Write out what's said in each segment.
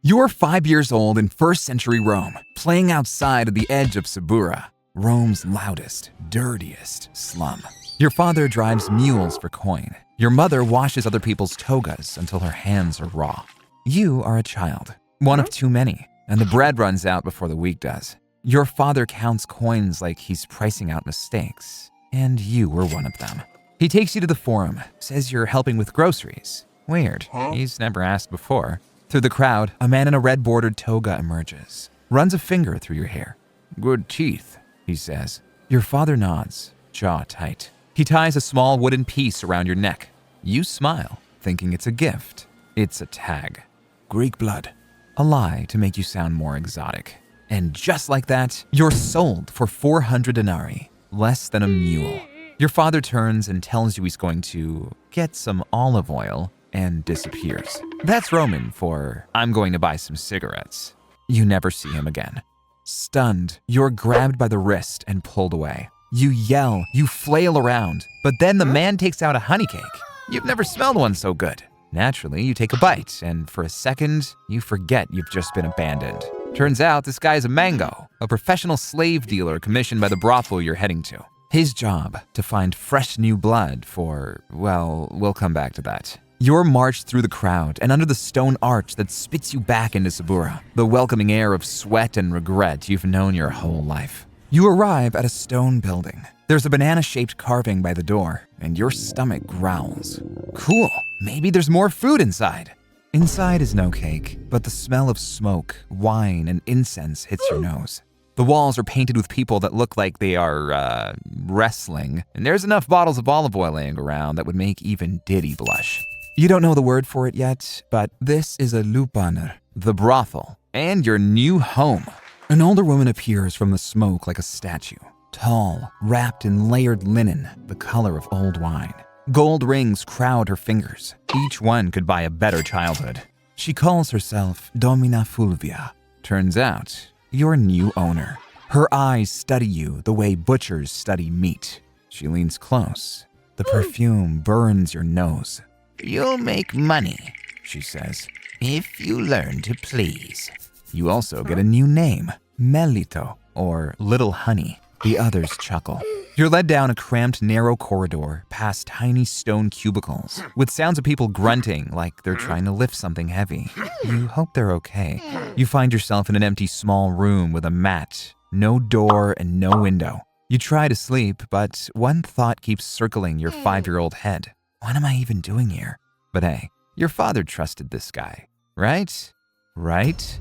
You're 5 years old in 1st century Rome, playing outside at the edge of Subura, Rome's loudest, dirtiest slum. Your father drives mules for coin. Your mother washes other people's togas until her hands are raw. You are a child, one of too many, and the bread runs out before the week does. Your father counts coins like he's pricing out mistakes, and you were one of them. He takes you to the forum, says you're helping with groceries. Weird, he's never asked before. Through the crowd, a man in a red-bordered toga emerges, runs a finger through your hair. "Good teeth," he says. Your father nods, jaw tight. He ties a small wooden piece around your neck. You smile, thinking it's a gift. It's a tag. Greek blood. A lie to make you sound more exotic. And just like that, you're sold for 400 denarii, less than a mule. Your father turns and tells you he's going to get some olive oil and disappears. That's Roman for, "I'm going to buy some cigarettes." You never see him again. Stunned, you're grabbed by the wrist and pulled away. You yell, you flail around, but then the man takes out a honey cake. You've never smelled one so good. Naturally, you take a bite, and for a second, you forget you've just been abandoned. Turns out this guy is a mango, a professional slave dealer commissioned by the brothel you're heading to. His job, to find fresh new blood for, well, we'll come back to that. You're marched through the crowd and under the stone arch that spits you back into Subura, the welcoming air of sweat and regret you've known your whole life. You arrive at a stone building. There's a banana-shaped carving by the door, and your stomach growls. Cool, maybe there's more food inside. Inside is no cake, but the smell of smoke, wine, and incense hits your nose. The walls are painted with people that look like they are, wrestling, and there's enough bottles of olive oil laying around that would make even Diddy blush. You don't know the word for it yet, but this is a lupaner, the brothel, and your new home. An older woman appears from the smoke like a statue, tall, wrapped in layered linen, the color of old wine. Gold rings crowd her fingers. Each one could buy a better childhood. She calls herself Domina Fulvia. Turns out, your new owner. Her eyes study you the way butchers study meat. She leans close. The perfume burns your nose. "You'll make money," she says, "if you learn to please." You also get a new name, Melito, or Little Honey. The others chuckle. You're led down a cramped, narrow corridor past tiny stone cubicles with sounds of people grunting like they're trying to lift something heavy. You hope they're okay. You find yourself in an empty small room with a mat, no door and no window. You try to sleep, but one thought keeps circling your 5-year-old head. What am I even doing here? But hey, your father trusted this guy, right? Right?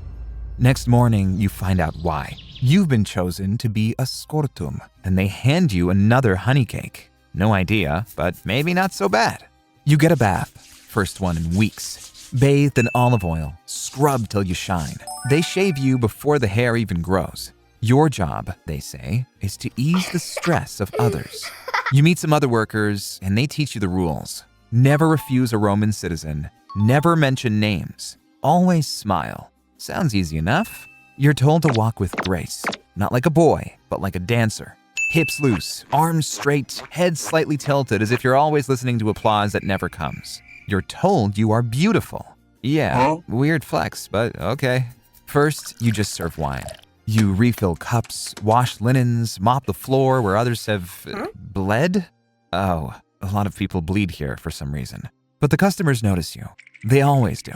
Next morning, you find out why. You've been chosen to be a scortum, and they hand you another honey cake. No idea, but maybe not so bad. You get a bath, first one in weeks. Bathed in olive oil, scrubbed till you shine. They shave you before the hair even grows. Your job, they say, is to ease the stress of others. You meet some other workers, and they teach you the rules. Never refuse a Roman citizen. Never mention names. Always smile. Sounds easy enough. You're told to walk with grace, not like a boy, but like a dancer. Hips loose, arms straight, head slightly tilted as if you're always listening to applause that never comes. You're told you are beautiful. Yeah, weird flex, but okay. First, you just serve wine. You refill cups, wash linens, mop the floor where others have bled? Oh, a lot of people bleed here for some reason. But the customers notice you. They always do.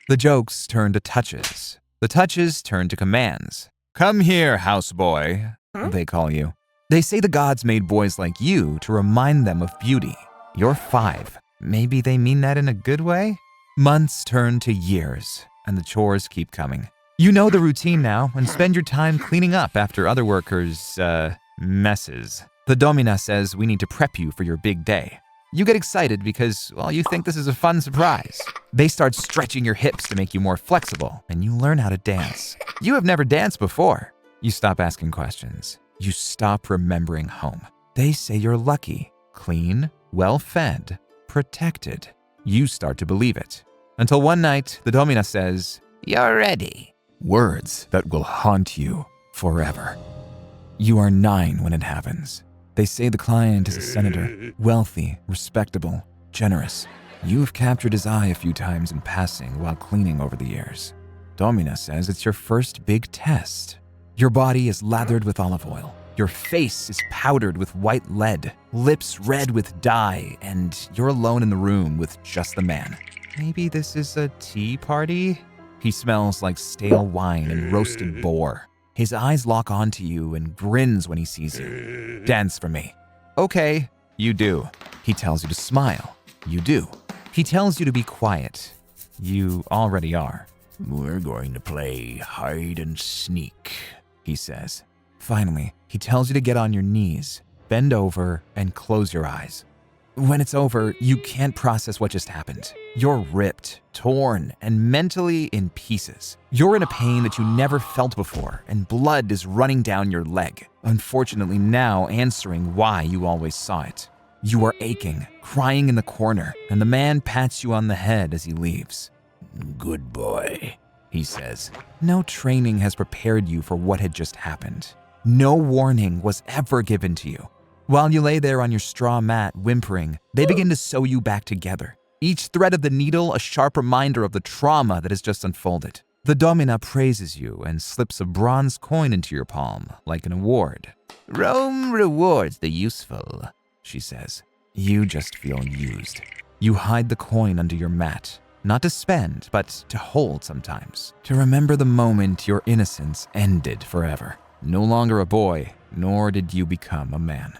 The jokes turn to touches. The touches turn to commands. "Come here, houseboy," they call you. They say the gods made boys like you to remind them of beauty. You're 5. Maybe they mean that in a good way? Months turn to years, and the chores keep coming. You know the routine now and spend your time cleaning up after other workers' messes. The domina says we need to prep you for your big day. You get excited because, well, you think this is a fun surprise. They start stretching your hips to make you more flexible, and you learn how to dance. You have never danced before. You stop asking questions. You stop remembering home. They say you're lucky, clean, well-fed, protected. You start to believe it. Until one night, the domina says, "You're ready." Words that will haunt you forever. You are 9 when it happens. They say the client is a senator, wealthy, respectable, generous. You've captured his eye a few times in passing while cleaning over the years. Domina says it's your first big test. Your body is lathered with olive oil. Your face is powdered with white lead, lips red with dye, and you're alone in the room with just the man. Maybe this is a tea party? He smells like stale wine and roasted boar. His eyes lock onto you and grins when he sees you. Dance for me. Okay, you do. He tells you to smile. You do. He tells you to be quiet. You already are. We're going to play hide and sneak, he says. Finally, he tells you to get on your knees, bend over, and close your eyes. When it's over, you can't process what just happened. You're ripped, torn, and mentally in pieces. You're in a pain that you never felt before, and blood is running down your leg, unfortunately now answering why you always saw it. You are aching, crying in the corner, and the man pats you on the head as he leaves. Good boy, he says. No training has prepared you for what had just happened. No warning was ever given to you. While you lay there on your straw mat whimpering, they begin to sew you back together. Each thread of the needle a sharp reminder of the trauma that has just unfolded. The Domina praises you and slips a bronze coin into your palm like an award. Rome rewards the useful, she says. You just feel used. You hide the coin under your mat, not to spend, but to hold sometimes, to remember the moment your innocence ended forever. No longer a boy, nor did you become a man.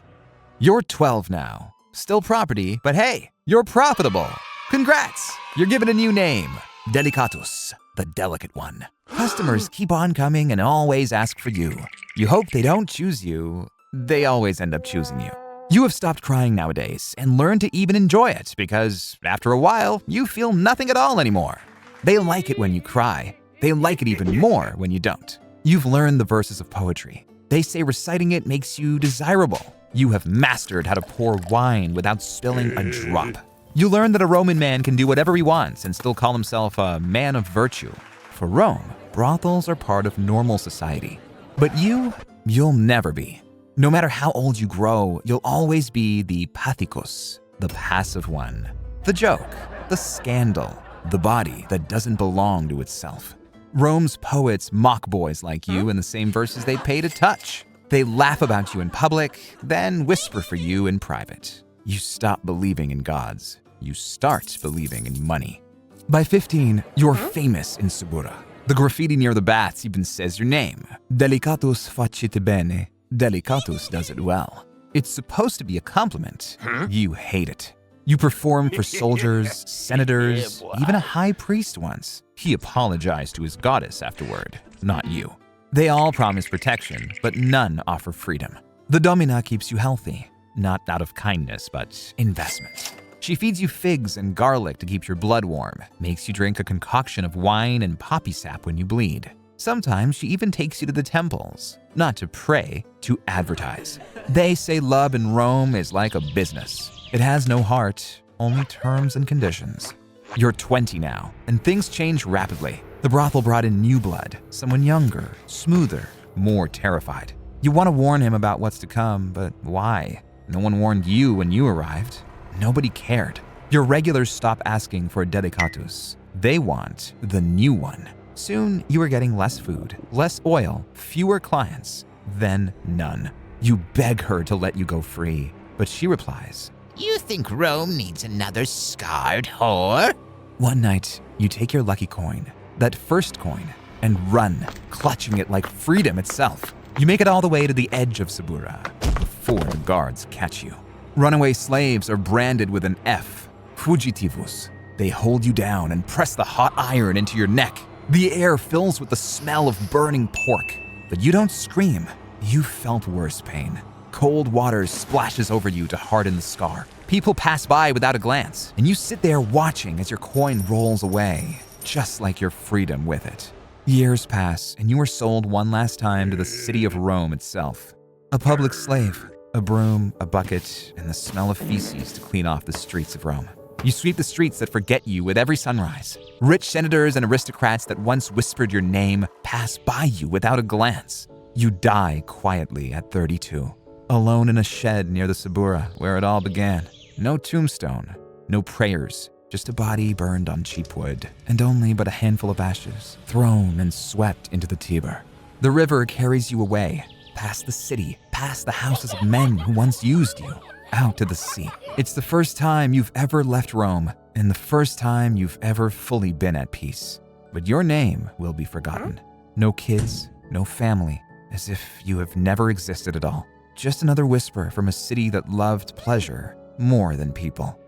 You're 12 now. Still property, but hey, you're profitable. Congrats! You're given a new name, Delicatus, the delicate one. Customers keep on coming and always ask for you. You hope they don't choose you. They always end up choosing you. You have stopped crying nowadays and learned to even enjoy it because after a while, you feel nothing at all anymore. They like it when you cry. They like it even more when you don't. You've learned the verses of poetry. They say reciting it makes you desirable. You have mastered how to pour wine without spilling a drop. You learn that a Roman man can do whatever he wants and still call himself a man of virtue. For Rome, brothels are part of normal society. But you'll never be. No matter how old you grow, you'll always be the pathikos, the passive one. The joke, the scandal, the body that doesn't belong to itself. Rome's poets mock boys like you in the same verses they pay to touch. They laugh about you in public, then whisper for you in private. You stop believing in gods. You start believing in money. By 15, you're famous in Subura. The graffiti near the baths even says your name. Delicatus facit bene. Delicatus does it well. It's supposed to be a compliment. You hate it. You perform for soldiers, senators, even a high priest once. He apologized to his goddess afterward, not you. They all promise protection, but none offer freedom. The Domina keeps you healthy, not out of kindness, but investment. She feeds you figs and garlic to keep your blood warm, makes you drink a concoction of wine and poppy sap when you bleed. Sometimes she even takes you to the temples, not to pray, to advertise. They say love in Rome is like a business. It has no heart, only terms and conditions. You're 20 now, and things change rapidly. The brothel brought in new blood, someone younger, smoother, more terrified. You want to warn him about what's to come, but why? No one warned you when you arrived. Nobody cared. Your regulars stop asking for a dedicatus. They want the new one. Soon, you are getting less food, less oil, fewer clients, then none. You beg her to let you go free, but she replies, "You think Rome needs another scarred whore?" One night, you take your lucky coin, that first coin, and run, clutching it like freedom itself. You make it all the way to the edge of Subura before the guards catch you. Runaway slaves are branded with an F, fugitivus. They hold you down and press the hot iron into your neck. The air fills with the smell of burning pork, but you don't scream. You felt worse pain. Cold water splashes over you to harden the scar. People pass by without a glance, and you sit there watching as your coin rolls away, just like your freedom with it. Years pass, and you are sold one last time to the city of Rome itself. A public slave, a broom, a bucket, and the smell of feces to clean off the streets of Rome. You sweep the streets that forget you with every sunrise. Rich senators and aristocrats that once whispered your name pass by you without a glance. You die quietly at 32, alone in a shed near the Subura where it all began. No tombstone, no prayers, just a body burned on cheap wood, and only but a handful of ashes, thrown and swept into the Tiber. The river carries you away, past the city, past the houses of men who once used you, out to the sea. It's the first time you've ever left Rome, and the first time you've ever fully been at peace. But your name will be forgotten. No kids, no family, as if you have never existed at all. Just another whisper from a city that loved pleasure more than people.